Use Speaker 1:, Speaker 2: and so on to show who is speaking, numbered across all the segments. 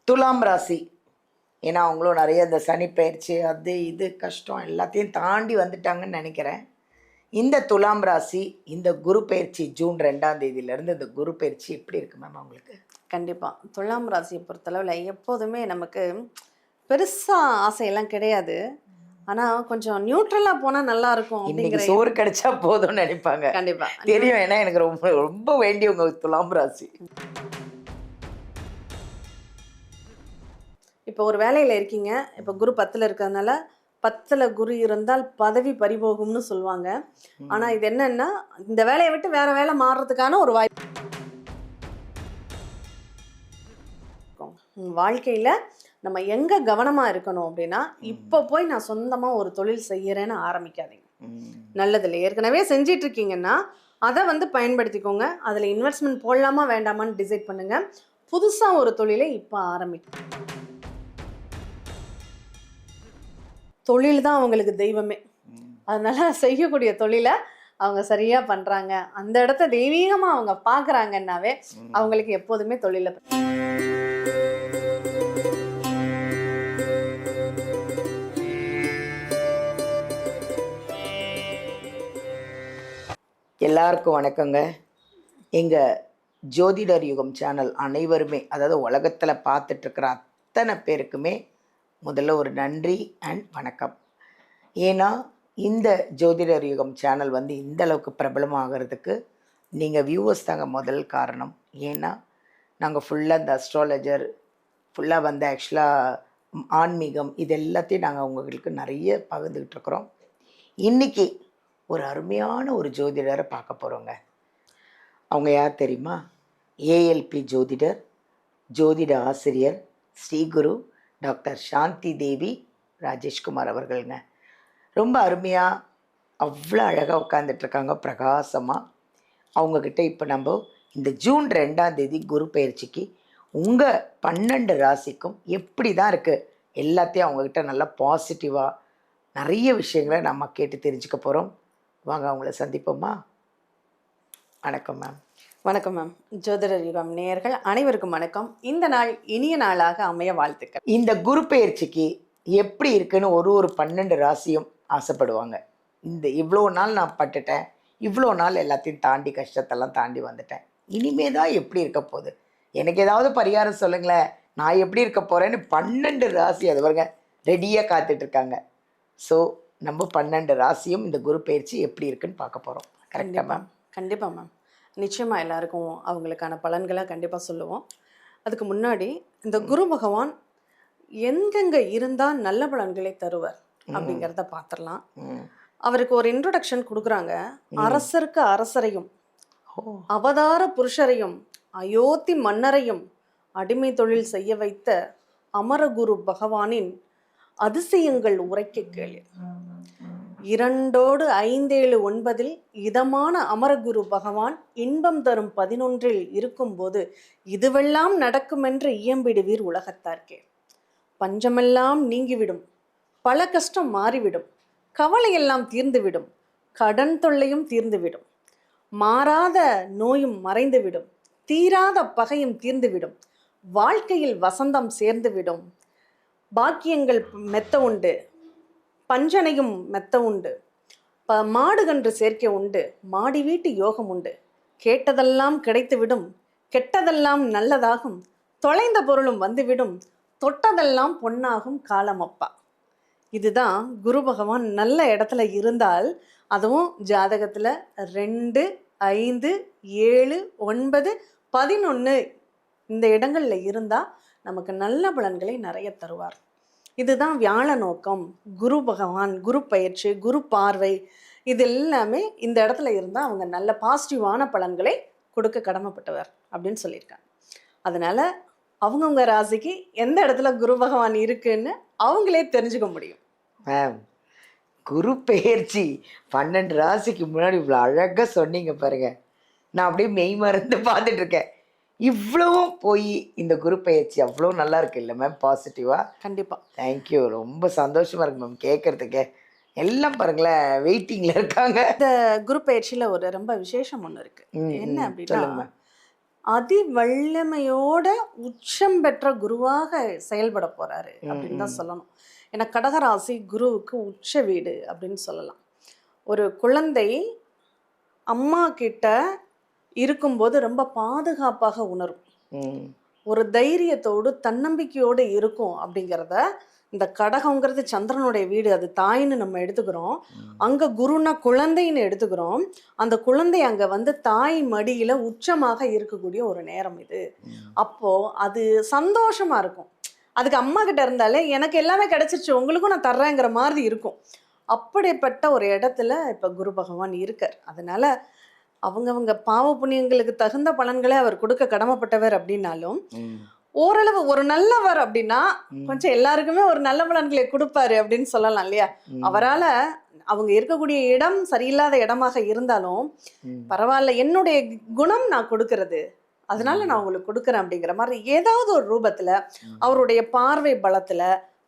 Speaker 1: துலாம் ராசி. ஏன்னா அவங்களும் நிறைய இந்த சனி பயிற்சி அது இது கஷ்டம் எல்லாத்தையும் தாண்டி வந்துட்டாங்கன்னு நினைக்கிறேன். இந்த துலாம் ராசி இந்த குரு பயிற்சி ஜூன் 2ஆம் தேதியிலேருந்து இந்த குரு பயிற்சி எப்படி இருக்கு மேம் அவங்களுக்கு?
Speaker 2: கண்டிப்பாக துலாம் ராசியை பொறுத்தளவில் எப்போதுமே நமக்கு பெருசாக ஆசையெல்லாம் கிடையாது. ஆனால் கொஞ்சம் நியூட்ரலாக போனால் நல்லா இருக்கும்
Speaker 1: இன்னைக்கு
Speaker 2: அப்படிங்கிற
Speaker 1: சோறு கிடைச்சா போதும்னு நினைப்பாங்க.
Speaker 2: கண்டிப்பாக
Speaker 1: தெரியும், ஏன்னா எனக்கு ரொம்ப ரொம்ப வேண்டியவங்க துலாம் ராசி.
Speaker 2: இப்போ ஒரு வேலையில் இருக்கீங்க. இப்போ குரு 10ல் இருக்கிறதுனால 10ல் குரு இருந்தால் பதவி பறிபோகும்னு சொல்லுவாங்க. ஆனால் இது என்னன்னா, இந்த வேலையை விட்டு வேற வேலை மாறுறதுக்கான ஒரு வாய்ப்பு வாழ்க்கையில் நம்ம எங்கே கவனமாக இருக்கணும் அப்படின்னா, இப்போ போய் நான் சொந்தமாக ஒரு தொழில் செய்யறேன்னு ஆரம்பிக்காதீங்க. நல்லதில்லை. ஏற்கனவே செஞ்சிட்டு இருக்கீங்கன்னா அதை பயன்படுத்திக்கோங்க. அதில் இன்வெஸ்ட்மெண்ட் போடலாமா வேண்டாமான்னு டிசைட் பண்ணுங்க. புதுசாக ஒரு தொழிலை இப்போ ஆரம்பிக்கும். தொழில் தான் அவங்களுக்கு தெய்வமே. அதனால செய்யக்கூடிய தொழிலை அவங்க சரியா பண்றாங்க, அந்த இடத்த தெய்வீகமா அவங்க பாக்குறாங்கன்னாவே அவங்களுக்கு எப்போதுமே தொழில
Speaker 1: எல்லாருக்கும் வணக்கங்க. எங்கள் ஜோதிடர் யுகம் சேனல் அனைவருமே, அதாவது உலகத்தில் பார்த்துட்ருக்கிற அத்தனை பேருக்குமே முதல்ல ஒரு நன்றி அண்ட் வணக்கம். ஏன்னா இந்த ஜோதிடர் யுகம் சேனல் இந்த அளவுக்கு பிரபலமாகிறதுக்கு நீங்கள் வியூவர்ஸ் தாங்க முதல் காரணம். ஏன்னா நாங்கள் ஃபுல்லாக இந்த அஸ்ட்ராலஜர் ஃபுல்லாக ஆக்சுவலாக ஆன்மீகம் இது எல்லாத்தையும் நாங்கள் உங்களுக்கு நிறைய பகிர்ந்துக்கிட்டு இருக்கிறோம். இன்றைக்கி ஒரு அருமையான ஒரு ஜோதிடரை பார்க்க போகிறோங்க. அவங்க யார் தெரியுமா? ஏஎல்பி ஜோதிடர், ஜோதிட ஆசிரியர் ஸ்ரீகுரு டாக்டர் சாந்தி தேவி ராஜேஷ்குமார் அவர்களுங்க. ரொம்ப அருமையாக அவ்வளோ அழகாக உட்காந்துட்ருக்காங்க பிரகாசமாக. அவங்கக்கிட்ட இப்போ நம்ம இந்த ஜூன் 2ஆம் தேதி குரு பயிற்சிக்கு உங்கள் 12 ராசிக்கும் எப்படி தான் இருக்குது எல்லாத்தையும் அவங்கக்கிட்ட நல்லா பாசிட்டிவாக நிறைய விஷயங்களை நம்ம கேட்டு தெரிஞ்சுக்க போகிறோம். வாங்க அவங்கள சந்திப்போமா? வணக்கம் மேம்.
Speaker 2: வணக்கம் மேம். ஜோதிடர் யுகம் நேயர்கள் அனைவருக்கும் வணக்கம். இந்த நாள் இனிய நாளாக அமைய வாழ்த்துக்கள்.
Speaker 1: இந்த குரு பயிற்சிக்கு எப்படி இருக்குன்னு ஒரு 12 ராசியும் ஆசைப்படுவாங்க. இந்த இவ்வளோ நாள் நான் பட்டுட்டேன், இவ்வளோ நாள் எல்லாத்தையும் தாண்டி கஷ்டத்தெல்லாம் தாண்டி வந்துட்டேன், இனிமே தான் எப்படி இருக்க போகுது, எனக்கு ஏதாவது பரிகாரம் சொல்லுங்களேன், நான் எப்படி இருக்க போகிறேன்னு 12 ராசி அது பாருங்க ரெடியாக காத்துட்ருக்காங்க. ஸோ நம்ம 12 ராசியும் இந்த குரு பயிற்சி எப்படி இருக்குன்னு பார்க்க போகிறோம். கரெக்டாக மேம்?
Speaker 2: கண்டிப்பாக மேம். நிச்சயமாக எல்லாருக்கும் அவங்களுக்கான பலன்களை கண்டிப்பாக சொல்லுவோம். அதுக்கு முன்னாடி இந்த குரு பகவான் எங்கெங்கே இருந்தால் நல்ல பலன்களை தருவார் அப்படிங்கிறத பார்த்துடலாம். அவருக்கு ஒரு இன்ட்ரோடக்ஷன் கொடுக்குறாங்க. அரசருக்கு அரசரையும் அவதார புருஷரையும் அயோத்தி மன்னரையும் அடிமை தொழில் செய்ய வைத்த அமரகுரு பகவானின் அதிசயங்கள் உரைக்க கேளு. 2 5 7 9 இதமான அமரகுரு பகவான் இன்பம் தரும் 11 இருக்கும்போது இதுவெல்லாம் நடக்குமென்று இயம்பிடுவீர் உலகத்தார்க்கே. பஞ்சமெல்லாம் நீங்கிவிடும், பல கஷ்டம் மாறிவிடும், கவலையெல்லாம் தீர்ந்துவிடும், கடன் தொல்லையும் தீர்ந்துவிடும், மாறாத நோயும் மறைந்துவிடும், தீராத பகையும் தீர்ந்துவிடும், வாழ்க்கையில் வசந்தம் சேர்ந்துவிடும், பாக்கியங்கள் மெத்த உண்டு, பஞ்சனையும் மெத்த உண்டு, மாடுகன்று சேர்க்கை உண்டு, மாடி வீட்டு யோகம் உண்டு, கேட்டதெல்லாம் கிடைத்துவிடும், கெட்டதெல்லாம் நல்லதாகும், தொலைந்த பொருளும் வந்துவிடும், தொட்டதெல்லாம் பொன்னாகும் காலமப்பா. இதுதான் குரு பகவான் நல்ல இடத்துல இருந்தால், அதுவும் ஜாதகத்தில் 2 5 7 9 11 இந்த இடங்களில் இருந்தால் நமக்கு நல்ல பலன்களை நிறைய தருவார். இதுதான் வியாழ நோக்கம். குரு பகவான், குரு பயிற்சி, குரு பார்வை இது எல்லாமே இந்த இடத்துல இருந்தால் அவங்க நல்ல பாசிட்டிவான பலன்களை கொடுக்க கடமைப்பட்டவர் அப்படின்னு சொல்லியிருக்காங்க. அதனால் அவங்கவுங்க ராசிக்கு எந்த இடத்துல குரு பகவான் இருக்குன்னு அவங்களே தெரிஞ்சுக்க முடியும்.
Speaker 1: மேம், குரு பெயர்ச்சி 12 ராசிக்கு முன்னாடி இவ்வளோ அழகாக சொன்னீங்க பாருங்க. நான் அப்படியே மெய் மறந்து பார்த்துட்டு இருக்கேன். இவ்வளவும் போய் இந்த குரு பயிற்சி அவ்வளோ நல்லா இருக்கு இல்லை மேம்? பாசிட்டிவாக.
Speaker 2: கண்டிப்பாக.
Speaker 1: தேங்க்யூ. ரொம்ப சந்தோஷமா இருக்கு மேம் கேட்கறதுக்கு. எல்லாம் பாருங்களேன் வெயிட்டிங்கில் இருக்காங்க.
Speaker 2: இந்த குரு பயிற்சியில் ஒரு ரொம்ப விசேஷம் ஒன்று இருக்கு. என்ன அப்படின்னா, அதி வல்லமையோட உச்சம் பெற்ற குருவாக செயல்பட போறாரு அப்படின்னு தான் சொல்லணும். ஏன்னா கடகராசி குருவுக்கு உச்ச வீடு அப்படின்னு சொல்லலாம். ஒரு குழந்தை அம்மா கிட்ட இருக்கும்போது ரொம்ப பாதுகாப்பாக உணரும், ஒரு தைரியத்தோடு தன்னம்பிக்கையோடு இருக்கும் அப்படிங்கிறத இந்த கடகங்கிறது சந்திரனுடைய வீடு, அது தாயின்னு நம்ம எடுத்துக்கிறோம். அங்கே குருனா குழந்தைன்னு எடுத்துக்கிறோம். அந்த குழந்தை அங்கே வந்து தாய் மடியில் உச்சமாக இருக்கக்கூடிய ஒரு நேரம் இது. அப்போது அது சந்தோஷமாக இருக்கும். அதுக்கு அம்மா கிட்ட இருந்தாலே எனக்கு எல்லாமே கிடைச்சிருச்சு, உங்களுக்கும் நான் தர்றேங்கிற மாதிரி இருக்கும். அப்படிப்பட்ட ஒரு இடத்துல இப்போ குரு பகவான் இருக்கார். அதனால அவங்கவங்க பாவ புண்ணியங்களுக்கு தகுந்த பலன்களை அவர் கொடுக்க கடமைப்பட்டவர் அப்படின்னாலும், ஓரளவு ஒரு நல்லவர் அப்படின்னா கொஞ்சம் எல்லாருக்குமே ஒரு நல்ல பலன்களை கொடுப்பாரு அப்படின்னு சொல்லலாம் இல்லையா? அவரால் அவங்க இருக்கக்கூடிய இடம் சரியில்லாத இடமாக இருந்தாலும் பரவாயில்ல, என்னுடைய குணம் நான் கொடுக்கறது, அதனால நான் உங்களுக்கு கொடுக்குறேன் அப்படிங்கிற மாதிரி ஏதாவது ஒரு ரூபத்துல அவருடைய பார்வை பலத்துல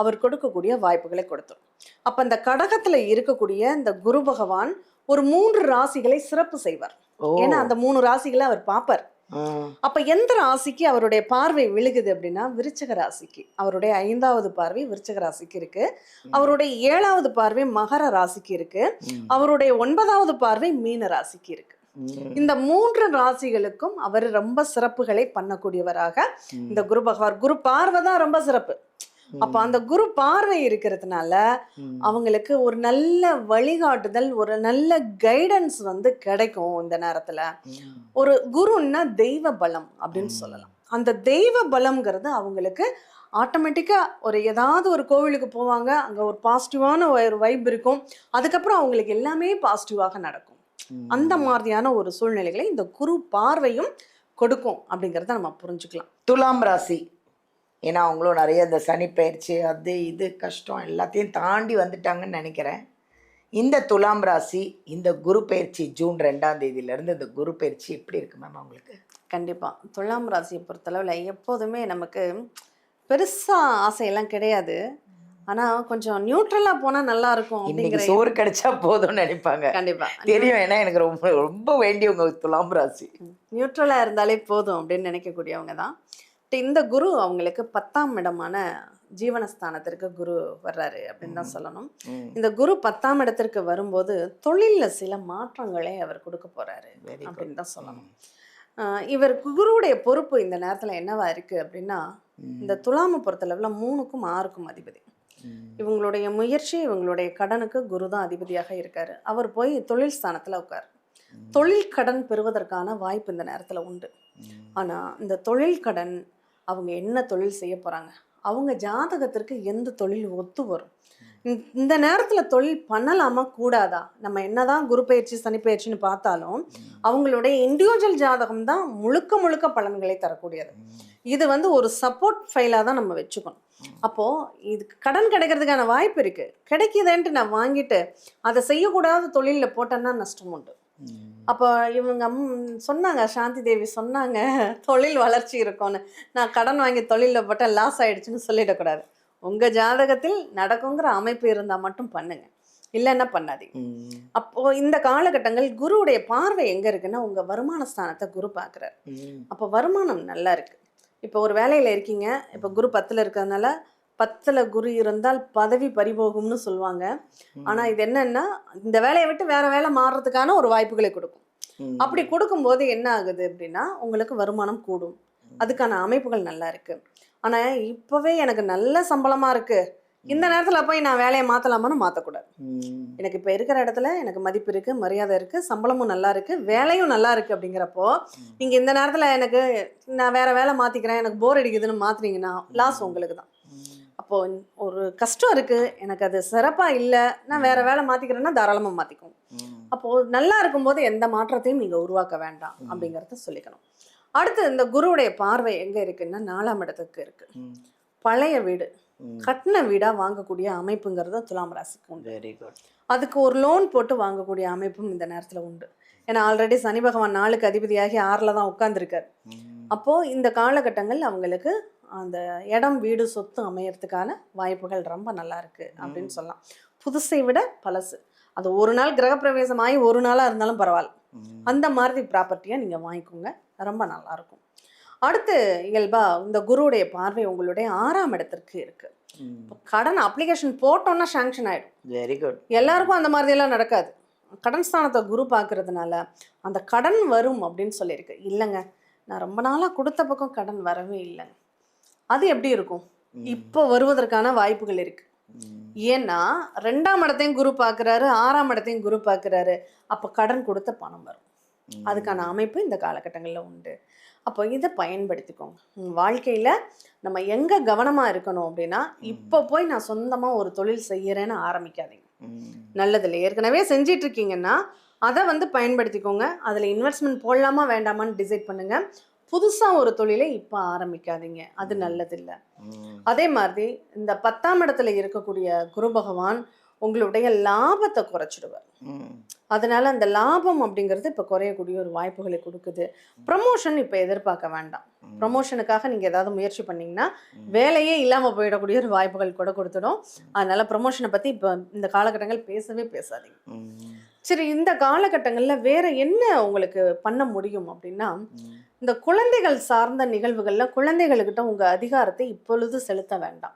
Speaker 2: அவர் கொடுக்கக்கூடிய வாய்ப்புகளை கொடுத்தோம். அப்ப இந்த கடகத்துல இருக்கக்கூடிய இந்த குரு பகவான் ஒரு 3 ராசிகளை சிறப்பு செய்வார். ஏன்னா அந்த 3 ராசிகளை அவர் பார்ப்பார். அப்ப எந்த ராசிக்கு அவருடைய பார்வை விழுகுது அப்படின்னா விருச்சிக ராசிக்கு. அவருடைய 5வது பார்வை விருச்சிக ராசிக்கு இருக்கு. அவருடைய 7வது பார்வை மகர ராசிக்கு இருக்கு. அவருடைய 9வது பார்வை மீன ராசிக்கு இருக்கு. இந்த 3 ராசிகளுக்கும் அவர் ரொம்ப சிறப்புகளை பண்ணக்கூடியவராக இந்த குரு பகவான். குரு பார்வை தான் ரொம்ப சிறப்பு. அப்ப அந்த குரு பார்வை இருக்கிறதுனால அவங்களுக்கு ஒரு நல்ல வழிகாட்டுதல், ஒரு நல்ல கைடன்ஸ் வந்து கிடைக்கும். இந்த நேரத்துல ஒரு குருன்னா தெய்வ பலம் அப்படின்னு சொல்லலாம். அந்த தெய்வ பலம்ங்கிறது அவங்களுக்கு ஆட்டோமேட்டிக்கா ஒரு ஏதாவது ஒரு கோவிலுக்கு போவாங்க, அங்க ஒரு பாசிட்டிவான ஒரு வைப் இருக்கும், அதுக்கப்புறம் அவங்களுக்கு எல்லாமே பாசிட்டிவாக நடக்கும். அந்த மாதிரியான ஒரு சூழ்நிலைகளை இந்த குரு பார்வையும் கொடுக்கும் அப்படிங்கிறத நம்ம புரிஞ்சுக்கலாம்.
Speaker 1: துலாம் ராசி, ஏன்னா அவங்களும் நிறைய இந்த சனி பயிற்சி அது இது கஷ்டம் எல்லாத்தையும் தாண்டி வந்துட்டாங்கன்னு நினைக்கிறேன். இந்த துலாம் ராசி இந்த குரு பயிற்சி ஜூன் 2ஆம் தேதியிலேருந்து இந்த குரு பயிற்சி எப்படி இருக்கு மேம் அவங்களுக்கு?
Speaker 2: கண்டிப்பாக துலாம் ராசியை பொறுத்தளவில் எப்போதுமே நமக்கு பெருசாக ஆசையெல்லாம் கிடையாது. ஆனால் கொஞ்சம் நியூட்ரலாக போனால் நல்லா இருக்கும் அப்படிங்கிற
Speaker 1: சோறு கிடைச்சா போதும்னு நினைப்பாங்க.
Speaker 2: கண்டிப்பாக
Speaker 1: தெரியும், ஏன்னா எனக்கு ரொம்ப ரொம்ப வேண்டியவங்க துலாம் ராசி.
Speaker 2: நியூட்ரலாக இருந்தாலே போதும் அப்படின்னு நினைக்கக்கூடியவங்க தான். இந்த குரு அவங்களுக்கு 10ஆம் இடமான ஜீவனஸ்தானத்திற்கு குரு வர்றாரு அப்படின்னு தான் சொல்லணும். இந்த குரு 10ஆம் இடத்திற்கு வரும்போது தொழிலில் சில மாற்றங்களை அவர் கொடுக்க போறாரு அப்படின்னு தான் சொல்லணும். இவர் குருவுடைய பொறுப்பு இந்த நேரத்தில் என்னவா இருக்கு அப்படின்னா, இந்த துலாமை பொறுத்தளவில் 3க்கும் 6க்கும் அதிபதி. இவங்களுடைய முயற்சி, இவங்களுடைய கடனுக்கு குரு தான் அதிபதியாக இருக்காரு. அவர் போய் தொழில் ஸ்தானத்தில் உட்கார். தொழில் கடன் பெறுவதற்கான வாய்ப்பு இந்த நேரத்தில் உண்டு. ஆனால் இந்த தொழில் கடன் அவங்க என்ன தொழில் செய்ய போகிறாங்க, அவங்க ஜாதகத்திற்கு எந்த தொழில் ஒத்து வரும், இந்த நேரத்தில் தொழில் பண்ணலாமா கூடாதா, நம்ம என்னதான் குரு பயிற்சி சனி பயிற்சின்னு பார்த்தாலும் அவங்களுடைய இண்டிவிஜுவல் ஜாதகம் தான் முழுக்க முழுக்க பலன்களை தரக்கூடியது. இது வந்து ஒரு சப்போர்ட் ஃபைலாக தான் நம்ம வச்சுக்கணும். அப்போது இதுக்கு கடன் கிடைக்கிறதுக்கான வாய்ப்பு இருக்குது. கிடைக்குதுன்ட்டு நான் வாங்கிட்டு அதை செய்யக்கூடாத தொழிலில் போட்டேன்னா நஷ்டம் உண்டு. அப்போ இவங்க சொன்னாங்க, சாந்தி தேவி சொன்னாங்க, தொழில் வளர்ச்சி இருக்கும்னு. நான் கடன் வாங்கி தொழிலில் போட்டால் லாஸ் ஆகிடுச்சுன்னு சொல்லிடக்கூடாது. உங்கள் ஜாதகத்தில் நடக்குங்கிற அமைப்பு இருந்தால் மட்டும் பண்ணுங்க, இல்லைன்னா பண்ணாதீங்க. அப்போது இந்த காலகட்டங்கள் குருவுடைய பார்வை எங்கே இருக்குன்னா உங்கள் வருமான ஸ்தானத்தை குரு பார்க்குறாரு. அப்போ வருமானம் நல்லா இருக்குது. இப்போ ஒரு வேலையில் இருக்கீங்க, இப்போ குரு 10ல் இருக்கிறதுனால 10ல் குரு இருந்தால் பதவி பறிபோகும்னு சொல்லுவாங்க. ஆனால் இது என்னன்னா இந்த வேலையை விட்டு வேற வேலை மாறுறதுக்கான ஒரு வாய்ப்புகளை கொடுக்கும். அப்படி கொடுக்கும்போது என்ன ஆகுது அப்படின்னா உங்களுக்கு வருமானம் கூடும். அதுக்கான அமைப்புகள் நல்லா இருக்கு. ஆனால் இப்போவே எனக்கு நல்ல சம்பளமாக இருக்கு, இந்த நேரத்தில் போய் நான் வேலையை மாற்றலாமான்னு மாற்றக்கூடாது. எனக்கு இப்போ இருக்கிற இடத்துல எனக்கு மதிப்பு இருக்குது, மரியாதை இருக்குது, சம்பளமும் நல்லா இருக்குது, வேலையும் நல்லா இருக்குது. அப்படிங்கிறப்போ நீங்கள் இந்த நேரத்தில் எனக்கு நான் வேற வேலை மாற்றிக்கிறேன், எனக்கு போர் அடிக்குதுன்னு மாற்றுறீங்கன்னா லாஸ் உங்களுக்கு தான். அப்போது ஒரு கஷ்டம் இருக்குது, எனக்கு அது சிறப்பாக இல்லை, நான் வேறு வேலை மாற்றிக்கிறேன்னா தாராளமாக மாற்றிக்கும். அப்போது நல்லா இருக்கும்போது எந்த மாற்றத்தையும் நீங்கள் உருவாக்க வேண்டாம் அப்படிங்கிறத சொல்லிக்கணும். அடுத்து இந்த குருவுடைய பார்வை எங்கே இருக்குன்னா 4ஆம் இடத்துக்கு இருக்குது. பழைய வீடு, கட்டின வீடாக வாங்கக்கூடிய அமைப்புங்கிறது துலாம் ராசிக்கு உண்டு.
Speaker 1: Very good.
Speaker 2: அதுக்கு ஒரு லோன் போட்டு வாங்கக்கூடிய அமைப்பும் இந்த நேரத்தில் உண்டு. ஏன்னா ஆல்ரெடி சனி பகவான் 4க்கு அதிபதியாகி 6ல் தான் உட்காந்துருக்கார். அப்போது இந்த காலகட்டங்கள் அவங்களுக்கு அந்த இடம் வீடு சொத்து அமையறதுக்கான வாய்ப்புகள் ரொம்ப நல்லா இருக்குது அப்படின்னு சொல்லலாம். புதுசை விட பழசு, அது ஒரு நாள் கிரகப்பிரவேசம் ஆகி ஒரு நாளாக இருந்தாலும் பரவாயில்ல, அந்த மாதிரி ப்ராப்பர்ட்டியை நீங்கள் வாங்கிக்கோங்க, ரொம்ப நல்லாயிருக்கும். அடுத்து இயல்பா இந்த குருவுடைய பார்வை உங்களுடைய 6ஆம் இடத்திற்கு இருக்கு. கடன் அப்ளிகேஷன் போட்டோன்னா சாங்ஷன் ஆயிடும்.
Speaker 1: Very good.
Speaker 2: எல்லாருக்கும் அந்த மாதிரியெல்லாம் நடக்காது. கடன் ஸ்தானத்தை குரு பார்க்கறதுனால அந்த கடன் வரும் அப்படின்னு சொல்லியிருக்கு. இல்லைங்க, நான் ரொம்ப நாளாக கொடுத்த பக்கம் கடன் வரவே இல்லைங்க. அது எப்படி இருக்கும்? இப்போ வருவதற்கான வாய்ப்புகள் இருக்கு. ஏன்னா 2ஆம் இடத்தையும் குரு பார்க்குறாரு, 6ஆம் இடத்தையும் குரு பார்க்குறாரு. அப்போ கடன் கொடுத்த பணம் வரும். அதுக்கான அமைப்பு இந்த காலகட்டங்களில் உண்டு. அப்போ இதை பயன்படுத்திக்கோங்க. வாழ்க்கையில் நம்ம எங்கே கவனமாக இருக்கணும் அப்படின்னா, இப்போ போய் நான் சொந்தமாக ஒரு தொழில் செய்யறேன்னு ஆரம்பிக்காதீங்க. நல்லதில்லை. ஏற்கனவே செஞ்சிட்டு இருக்கீங்கன்னா அதை பயன்படுத்திக்கோங்க. அதில் இன்வெஸ்ட்மெண்ட் போடலாமா வேண்டாமான்னு டிசைட் பண்ணுங்க. புதுசாக ஒரு தொழிலை இப்போ ஆரம்பிக்காதீங்க, அது நல்லதில்லை. அதே மாதிரி இந்த 10ஆம் இடத்துல இருக்கக்கூடிய குரு பகவான் உங்களுடைய லாபத்தை குறைச்சிடுவார். அதனால அந்த லாபம் அப்படிங்கிறது இப்போ குறையக்கூடிய ஒரு வாய்ப்புகளை கொடுக்குது. ப்ரமோஷன் இப்போ எதிர்பார்க்க வேண்டாம். ப்ரமோஷனுக்காக நீங்கள் ஏதாவது முயற்சி பண்ணிங்கன்னா வேலையே இல்லாமல் போயிடக்கூடிய ஒரு வாய்ப்புகள் கூட கொடுத்துடும். அதனால ப்ரமோஷனை பற்றி இப்போ இந்த காலகட்டங்கள் பேசவே பேசாதீங்க. சரி, இந்த காலகட்டங்களில் வேற என்ன உங்களுக்கு பண்ண முடியும் அப்படின்னா, இந்த குழந்தைகள் சார்ந்த நிகழ்வுகளில் குழந்தைகளுக்கிட்ட உங்கள் அதிகாரத்தை இப்பொழுது செலுத்த வேண்டாம்.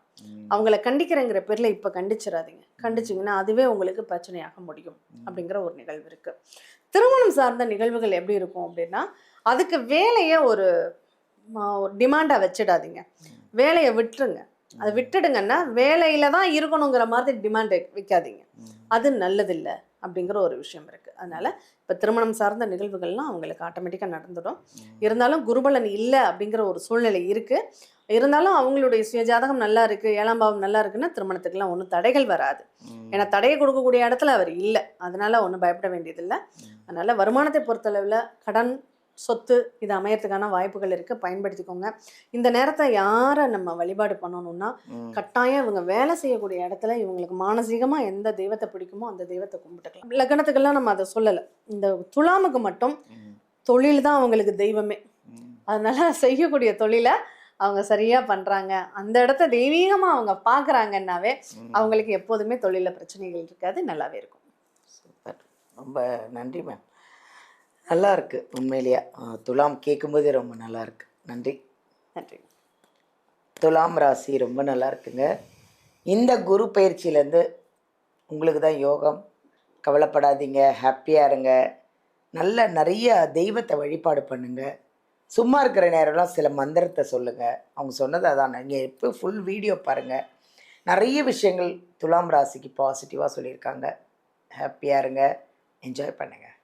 Speaker 2: அவங்கள கண்டிக்கிறேங்கிற பேரில் இப்போ கண்டிச்சிடாதீங்க. கண்டிச்சிங்கன்னா அதுவே உங்களுக்கு பிரச்சனையாக முடியும் அப்படிங்கிற ஒரு நிகழ்வு இருக்குது. திருமணம் சார்ந்த நிகழ்வுகள் எப்படி இருக்கும் அப்படின்னா, அதுக்கு வேலையை ஒரு டிமாண்டாக வச்சிடாதீங்க. வேலையை விட்டுருங்க. அதை விட்டுடுங்கன்னா வேலையில் தான் இருக்கணுங்கிற மாதிரி டிமாண்ட் வைக்காதீங்க. அது நல்லதில்லை அப்படிங்கிற ஒரு விஷயம் இருக்குது. அதனால் இப்போ திருமணம் சார்ந்த நிகழ்வுகள்லாம் அவங்களுக்கு ஆட்டோமேட்டிக்காக நடந்துடும். இருந்தாலும் குருபலன் இல்லை அப்படிங்கிற ஒரு சூழ்நிலை இருக்குது. இருந்தாலும் அவங்களுடைய சுயஜாதகம் நல்லா இருக்குது, 7ஆம் பாவம் நல்லா இருக்குன்னா திருமணத்துக்குலாம் ஒன்றும் தடைகள் வராது. ஏன்னா தடையை கொடுக்கக்கூடிய இடத்துல அவர் இல்லை. அதனால் ஒன்றும் பயப்பட வேண்டியதில்லை. அதனால் வருமானத்தை பொறுத்தளவில் கடன், சொத்து இது அமையறதுக்கான வாய்ப்புகள் இருக்குது. பயன்படுத்திக்கோங்க. இந்த நேரத்தை யாரை நம்ம வழிபாடு பண்ணணும்னா, கட்டாயம் இவங்க வேலை செய்யக்கூடிய இடத்துல இவங்களுக்கு மானசீகமாக எந்த தெய்வத்தை பிடிக்குமோ அந்த தெய்வத்தை கும்பிட்டுக்கலாம். லக்னத்துக்கெல்லாம் நம்ம அதை சொல்லலை. இந்த துலாமுக்கு மட்டும் தொழில் தான் அவங்களுக்கு தெய்வமே. அதனால செய்யக்கூடிய தொழிலை அவங்க சரியாக பண்ணுறாங்க, அந்த இடத்த தெய்வீகமாக அவங்க பார்க்குறாங்கன்னாவே அவங்களுக்கு எப்போதுமே தொழிலில் பிரச்சனைகள் இருக்காது, நல்லாவே இருக்கும்.
Speaker 1: சூப்பர், ரொம்ப நன்றி மேம். நல்லா இருக்குது உண்மையிலேயே. துலாம் கேட்கும்போதே ரொம்ப நல்லா இருக்கு. நன்றி.
Speaker 2: நன்றி.
Speaker 1: துலாம் ராசி ரொம்ப நல்லா இருக்குங்க. இந்த குரு பயிற்சியிலேருந்து உங்களுக்கு தான் யோகம். கவலைப்படாதீங்க, ஹாப்பியாக இருங்க. நிறைய தெய்வத்தை வழிபாடு பண்ணுங்க. சும்மா இருக்கிற நேரம்லாம் சில மந்திரத்தை சொல்லுங்கள். அவங்க சொன்னது அதான். நீங்கள் எப்போ ஃபுல் வீடியோ பாருங்கள். நிறைய விஷயங்கள் துலாம் ராசிக்கு பாசிட்டிவாக சொல்லியிருக்காங்க. ஹாப்பியாக இருங்க, என்ஜாய் பண்ணுங்கள்.